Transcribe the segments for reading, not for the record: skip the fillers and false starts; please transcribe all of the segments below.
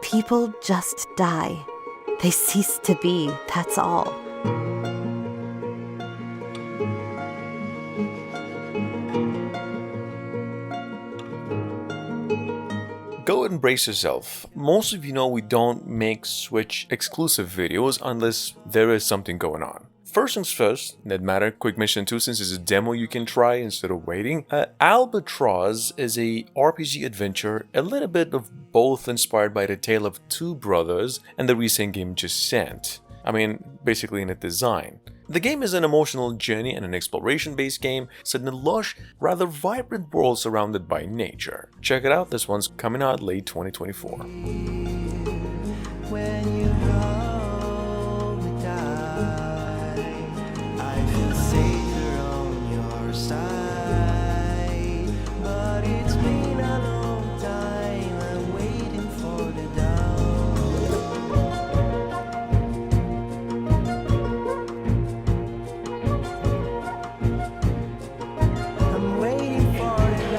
People just die. They cease to be, that's all. Go and brace yourself. Most of you know we don't make Switch exclusive videos unless there is something going on. First things first, that matter, quick mission 2 since it's a demo you can try instead of waiting. Albatroz is a RPG adventure, a little bit of both inspired by the tale of two brothers and the recent game Just Sent. I mean, basically in its design. The game is an emotional journey and an exploration-based game set in a lush, rather vibrant world surrounded by nature. Check it out, this one's coming out late 2024. When you hold me tight, I feel safer on your side. But it's been a long time, I'm waiting for the dawn. I'm waiting for the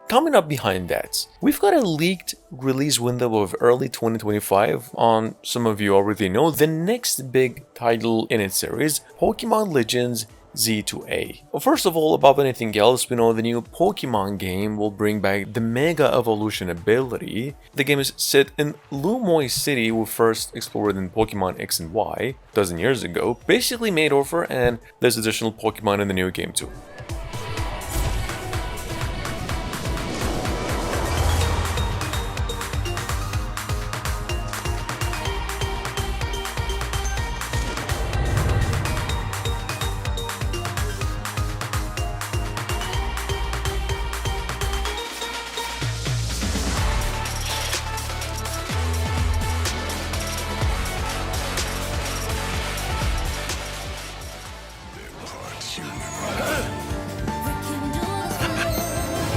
Coming up behind that, we've got a leaked release window of early 2025 on, some of you already know, the next big title in its series, Pokemon Legends Z2A. Well, first of all, above anything else, we know the new Pokemon game will bring back the Mega Evolution ability. The game is set in Lumoy City, we first explored in Pokemon X and Y a dozen years ago, basically made over, and there's additional Pokemon in the new game too.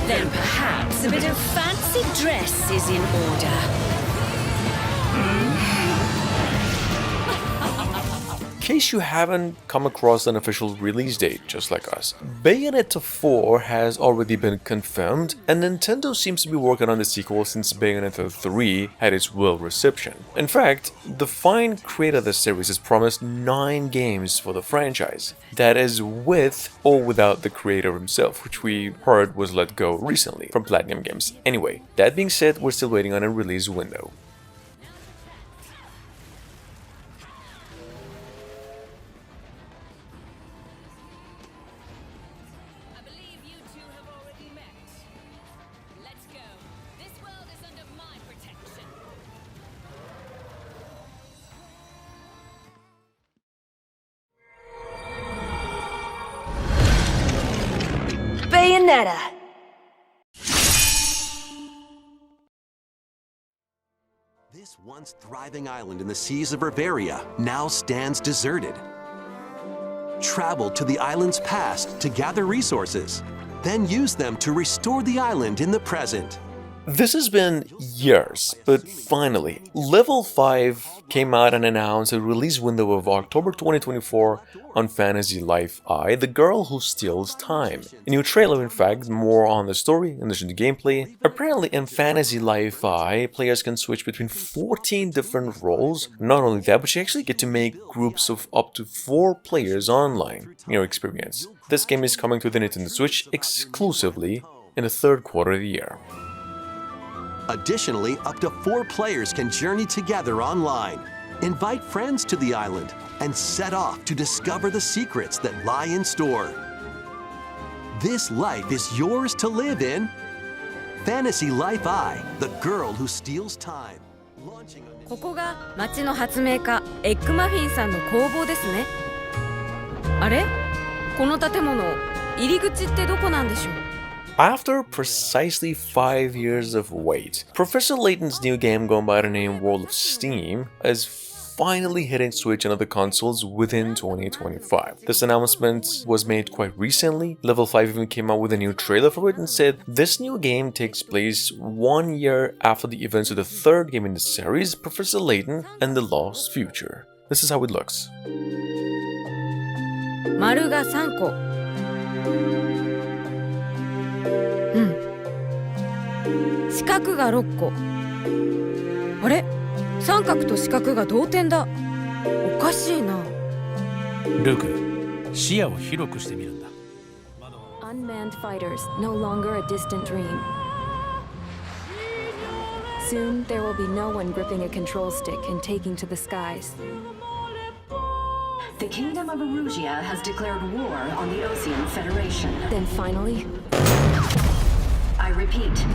Then perhaps a bit of fancy dress is in order. In case you haven't come across an official release date just like us, Bayonetta 4 has already been confirmed, and Nintendo seems to be working on the sequel since Bayonetta 3 had its well reception. In fact, the fine creator of the series has promised 9 games for the franchise. That is with or without the creator himself, which we heard was let go recently from Platinum Games. Anyway, that being said, we're still waiting on a release window. Bayonetta! This once thriving island in the seas of Riveria now stands deserted. Travel to the island's past to gather resources, then use them to restore the island in the present. This has been years, but finally, Level 5 came out and announced a release window of October 2024 on Fantasy Life I, The Girl Who Steals Time. A new trailer, in fact, more on the story in addition to gameplay. Apparently in Fantasy Life I, players can switch between 14 different roles. Not only that, but you actually get to make groups of up to 4 players online in your experience. This game is coming to the Nintendo Switch exclusively in the third quarter of the year. Additionally, up to 4 players can journey together online, invite friends to the island, and set off to discover the secrets that lie in store. This life is yours to live in. Fantasy Life I, The Girl Who Steals Time. ここが町の発明家エッグマフィンさんの工房ですね。あれ？この建物、入り口ってどこなんでしょう？ After precisely 5 years of wait, Professor Layton's new game going by the name World of Steam is finally hitting Switch and other consoles within 2025. This announcement was made quite recently. Level 5 even came out with a new trailer for it and said this new game takes place 1 year after the events of the third game in the series, Professor Layton and the Lost Future. This is how it looks. 丸が3個。四角が6個。あれ？三角と四角が同点だ。おかしいな。ルーク、視野を広くしてみるんだ。 Unmanned fighters, no longer a distant dream. Soon, there will be no one gripping a control stick and taking to the skies. The Kingdom of Erusia has declared war on the Ocean Federation. Then finally, I repeat.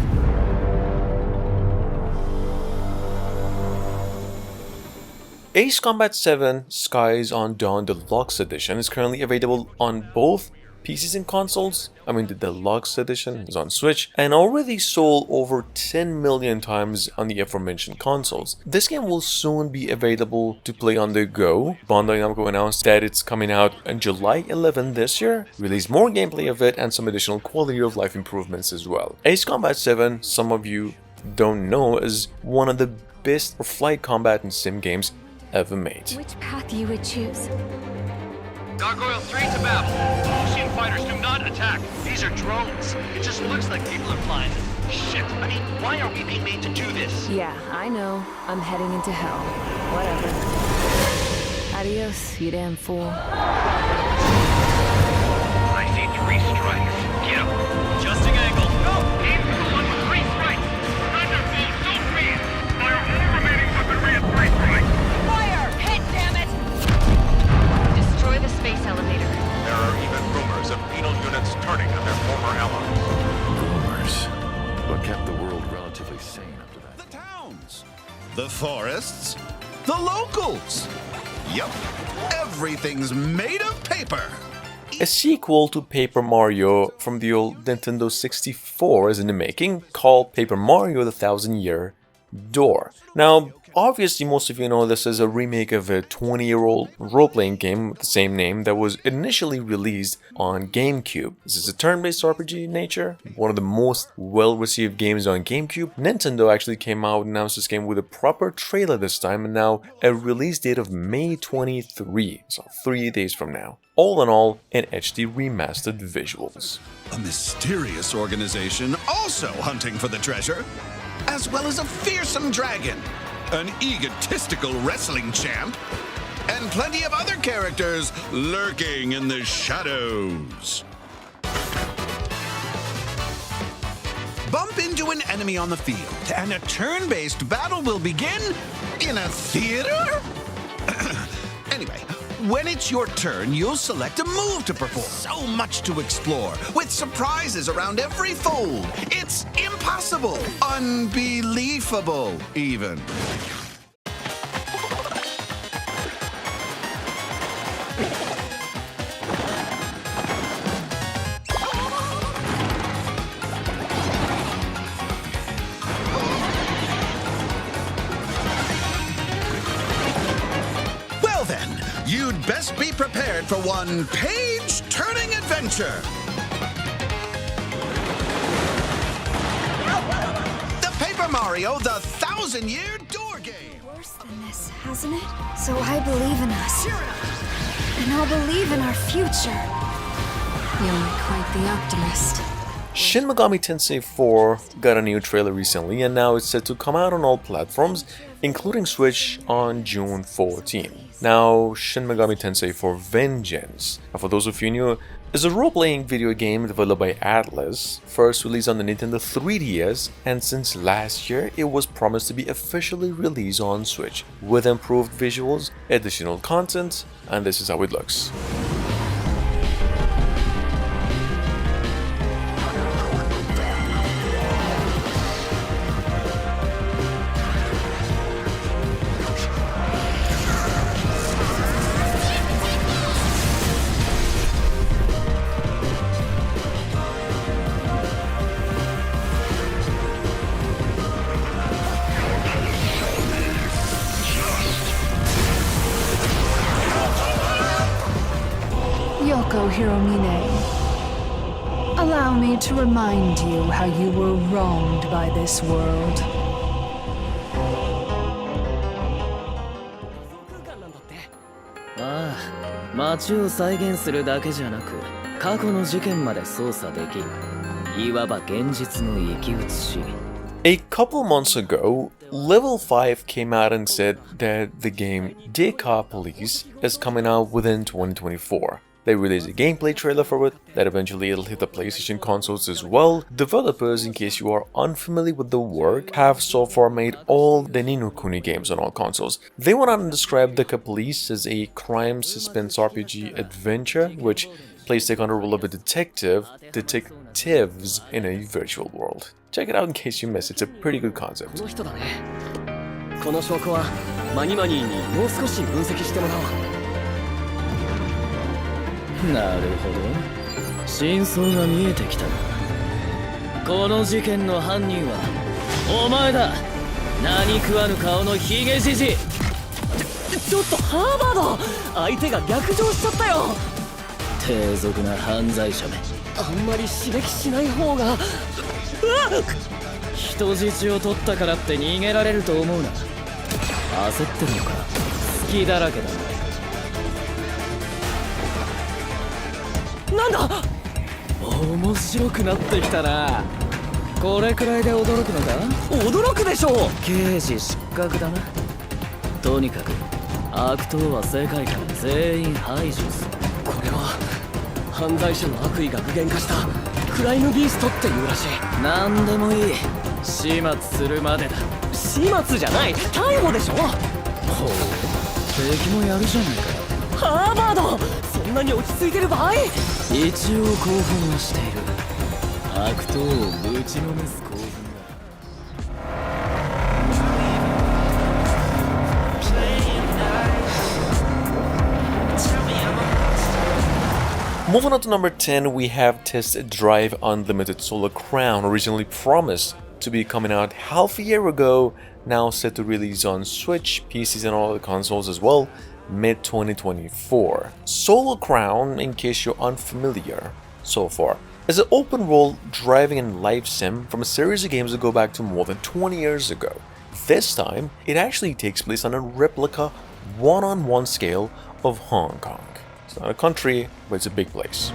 Ace Combat 7 Skies on Dawn Deluxe Edition is currently available on both PCs and consoles. I mean, the Deluxe Edition is on Switch and already sold over 10 million times on the aforementioned consoles. This game will soon be available to play on the go. Bandai Namco announced that it's coming out on July 11 this year, released more gameplay of it and some additional quality of life improvements as well. Ace Combat 7, some of you don't know, is one of the best flight combat and sim games ever made. which path you would choose? Gargoyle 3 to battle. Ocean fighters do not attack. These are drones. It just looks like people are flying. Shit. I mean, why are we being made to do this? Yeah, I know. I'm heading into hell. Whatever. Adios, you damn fool. I see 3 strikes. Get 'em. Adjusting angle. No! Aim for the one with 3 strikes. Thunderbolt, don't breathe. Fire all remaining weaponry at 3 strikes. Fire! Hit, damn it! Destroy the space elevator. There are even rumors of penal units turning on their former allies. Rumors. What kept the world relatively sane up to that? The towns, the forests, the locals. Yup, everything's made of paper. A sequel to Paper Mario from the old Nintendo 64 is in the making, called Paper Mario the Thousand Year Door. Now, obviously most of you know this is a remake of a 20-year-old role-playing game with the same name that was initially released on GameCube. This is a turn-based RPG in nature, one of the most well-received games on GameCube. Nintendo actually came out and announced this game with a proper trailer this time, and now a release date of May 23, so 3 days from now. All in all, in HD remastered visuals. A mysterious organization also hunting for the treasure, as well as a fearsome dragon, an egotistical wrestling champ, and plenty of other characters lurking in the shadows. Bump into an enemy on the field, and a turn-based battle will begin in a theater? Anyway, when it's your turn, you'll select a move to perform. So much to explore, with surprises around every fold. It's impossible, unbelievable, even. Well then, you'd best be prepared for one page-turning adventure. The Paper Mario, the 1000-Year Door Game. Worse than this, hasn't it? So I believe in us. And I'll believe in our future. You're quite the optimist. Shin Megami Tensei 4 got a new trailer recently, and now it's set to come out on all platforms, including Switch, on June 14. Now, Shin Megami Tensei 4 Vengeance, for those of you new, is a role-playing video game developed by Atlus, first released on the Nintendo 3DS, and since last year it was promised to be officially released on Switch, with improved visuals, additional content, and this is how it looks. Yoko Hiromine, allow me to remind you how you were wronged by this world. ああ、街を再現するだけじゃなく、過去の事件まで操作できる。いわば現実の生き写し。A couple months ago, Level 5 came out and said that the game Decapolice is coming out within 2024. They released a gameplay trailer for it, that eventually it'll hit the PlayStation consoles as well. Developers, in case you are unfamiliar with the work, have so far made all the Ni no Kuni games on all consoles. They went out and described Decapolice as a crime suspense RPG adventure, which plays take on the role of a detectives in a virtual world. Check it out in case you missed. It's a pretty good concept. この証拠はマニマニーにもう少し分析してもらおう。なるほど、真相が見えてきたな。この事件の犯人はお前だ。何食わぬ顔のヒゲじじい。ちょっとハーバード、相手が逆上しちゃったよ。低俗な犯罪者め、あんまり刺激しない方が。人質を取ったからって逃げられると思うな。焦ってるのか。隙だらけだな。なんだ、面白くなってきたな。これくらいで驚くのか。驚くでしょう。刑事失格だな。とにかく悪党は世界から全員排除する。これは犯罪者の悪意が具現化したクライムビーストっていうらしい。何でもいい、始末するまでだ。始末じゃない、逮捕でしょ。ほう、敵もやるじゃないか。ハーバード、そんなに落ち着いてる場合。一応興奮はしている。悪党をぶちのめす興奮だ。Moving on to number 10, we have Test Drive Unlimited Solar Crown, originally promised to be coming out half a year ago, now set to release on Switch, PCs and all other consoles as well, mid-2024. Solar Crown, in case you're unfamiliar so far, is an open-world driving and life sim from a series of games that go back to more than 20 years ago. This time, it actually takes place on a replica one-on-one scale of Hong Kong. It's not a country, but it's a big place.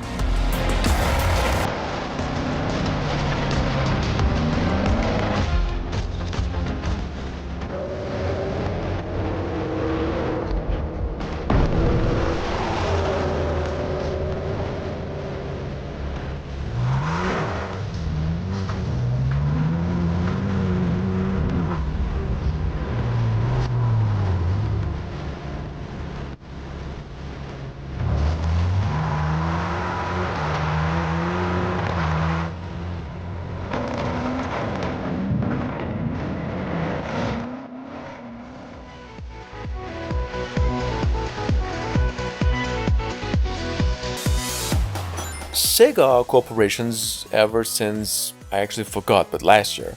Sega corporations, ever since, I actually forgot, but last year,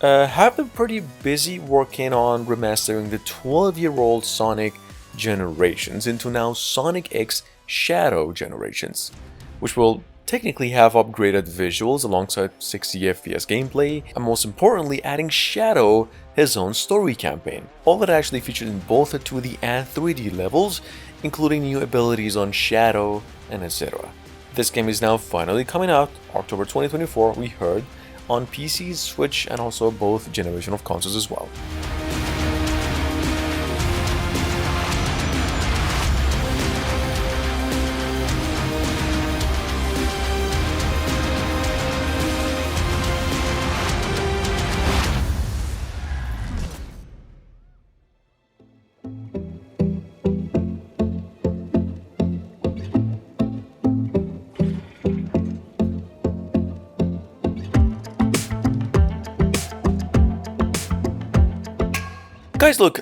have been pretty busy working on remastering the 12-year-old Sonic generations into now Sonic X Shadow generations, which will technically have upgraded visuals alongside 60 FPS gameplay, and most importantly adding Shadow his own story campaign. All that actually featured in both the 2D and 3D levels, including new abilities on Shadow and etc. This game is now finally coming out, October 2024, we heard, on PCs, Switch, and also both generation of consoles as well. Guys, look,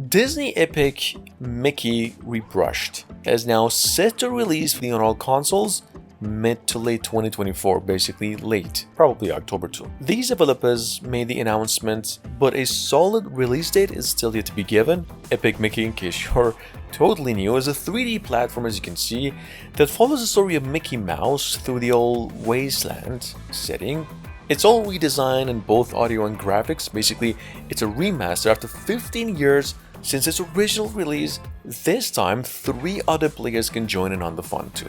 Disney Epic Mickey Rebrushed is now set to release on all consoles mid to late 2024, basically late, probably October 2. These developers made the announcement, but a solid release date is still yet to be given. Epic Mickey, in case you're totally new, is a 3D platform, as you can see, that follows the story of Mickey Mouse through the old wasteland setting. It's all redesigned in both audio and graphics. Basically, it's a remaster after 15 years Since its original release, this time 3 other players can join in on the fun too.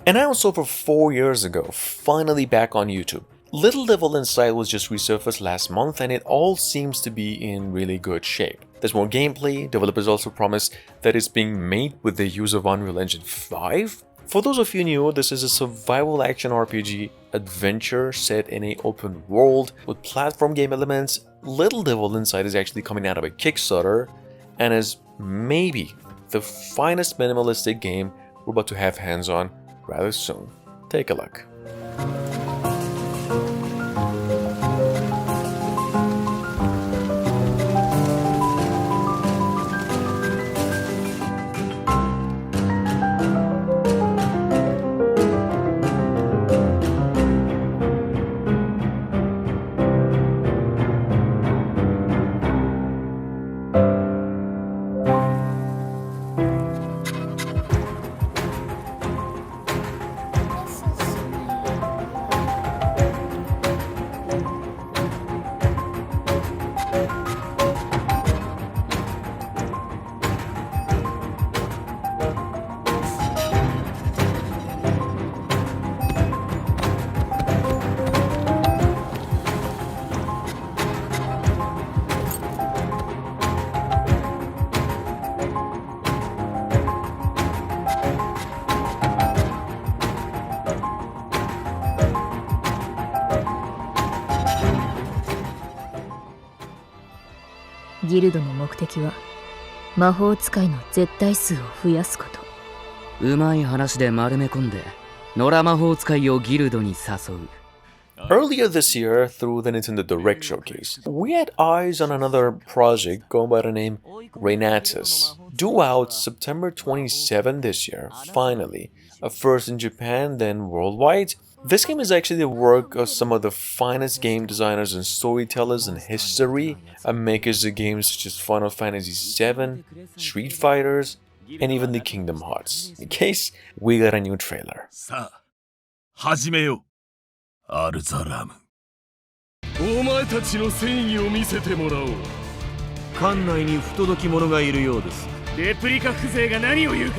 Announced over 4 years ago, finally back on YouTube. Little Devil Inside was just resurfaced last month and it all seems to be in really good shape. There's more gameplay, developers also promise that it's being made with the use of Unreal Engine 5. For those of you new, this is a survival action RPG adventure set in an open world with platform game elements. Little Devil Inside is actually coming out of a Kickstarter and is maybe the finest minimalistic game we're about to have hands on rather soon. Take a look. Guild ギルドの目的は魔法使いの絶対数を増やすこと。うまい話で丸め込んで野良魔法使いをギルドに誘う。Earlier this year, through the Nintendo Direct showcase, we had eyes on another project going by the name Reynatis, due out September 27 this year, finally. First in Japan, then worldwide. This game is actually the work of some of the finest game designers and storytellers in history, makers of games such as Final Fantasy VII, Street Fighters, and even the Kingdom Hearts. In case, we got a new trailer. 始めよう、アルザラム。お前たちの正義を見せてもらおう。館内に不届き者がいるようです。レプリカ風情が何を言うか。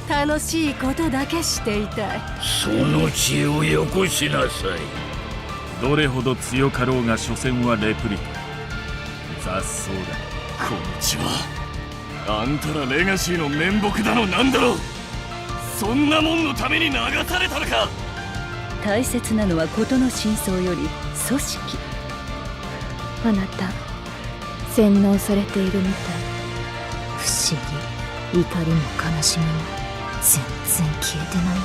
楽しいことだけしていたい。その血をよこしなさい。どれほど強かろうが所詮はレプリカ。雑草だ。この血はあんたらレガシーの面目だのなんだろう。そんなもんのために流されたのか。大切なのは事の真相より組織。あなた洗脳されているみたい。不思議、怒りも悲しみも全然消えてないや。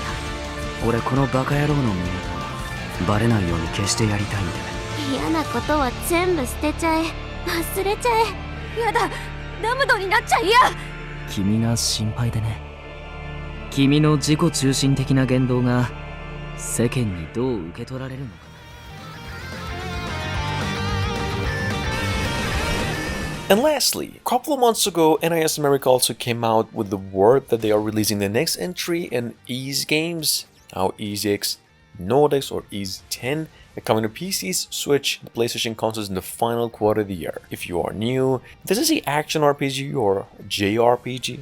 俺このバカ野郎の身元バレないように消してやりたいんだ。嫌なことは全部捨てちゃえ、忘れちゃえ。やだ、ダムドになっちゃ嫌。君が心配でね。君の自己中心的な言動が世間にどう受け取られるのか。And lastly, a couple of months ago, NIS America also came out with the word that they are releasing the next entry in Ease games, now EasyX Nordics or Ease 10, coming to PCs, Switch, the PlayStation consoles in the final quarter of the year. If you are new, this is the action RPG or JRPG.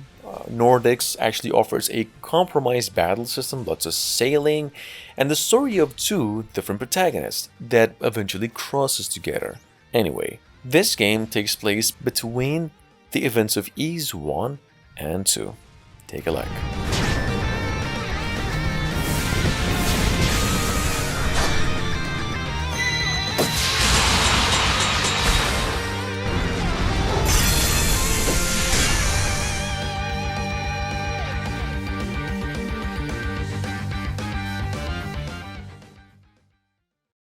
Nordics actually offers a compromised battle system, lots of sailing, and the story of two different protagonists that eventually crosses together. Anyway, This game takes place between the events of Ys 1 and 2. Take a look.